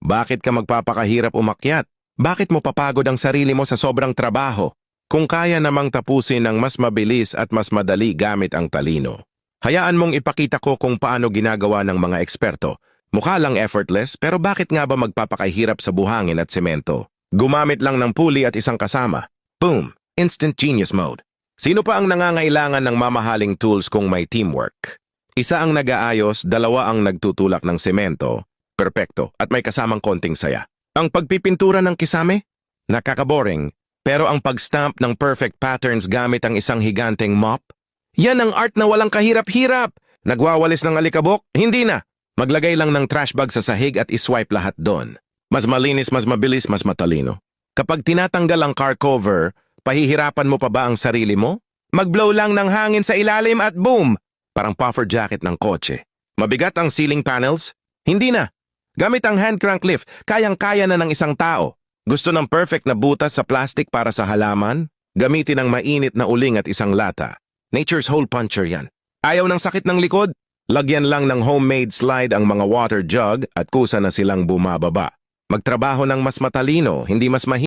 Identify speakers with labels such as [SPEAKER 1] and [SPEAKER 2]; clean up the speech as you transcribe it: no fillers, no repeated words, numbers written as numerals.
[SPEAKER 1] Bakit ka magpapakahirap umakyat? Bakit mo papagod ang sarili mo sa sobrang trabaho? Kung kaya namang tapusin ng mas mabilis at mas madali gamit ang talino. Hayaan mong ipakita ko kung paano ginagawa ng mga eksperto. Mukha lang effortless, pero bakit nga ba magpapakahirap sa buhangin at semento? Gumamit lang ng pulley at isang kasama. Boom! Instant genius mode. Sino pa ang nangangailangan ng mamahaling tools kung may teamwork? Isa ang nag-aayos, dalawa ang nagtutulak ng semento. Perpekto, at may kasamang konting saya. Ang pagpipintura ng kisame? Nakakaboring. Pero ang pag-stamp ng perfect patterns gamit ang isang higanteng mop? Yan ang art na walang kahirap-hirap. Nagwawalis ng alikabok? Hindi na. Maglagay lang ng trash bag sa sahig at iswipe lahat doon. Mas malinis, mas mabilis, mas matalino. Kapag tinatanggal ang car cover, pahihirapan mo pa ba ang sarili mo? Mag-blow lang ng hangin sa ilalim at boom! Parang puffer jacket ng kotse. Mabigat ang ceiling panels? Hindi na. Gamit ang hand crank lift, kayang-kaya na ng isang tao. Gusto ng perfect na butas sa plastic para sa halaman? Gamitin ang mainit na uling at isang lata. Nature's hole puncher yan. Ayaw ng sakit ng likod? Lagyan lang ng homemade slide ang mga water jug at kusa na silang bumababa. Magtrabaho ng mas matalino, hindi mas mahirap.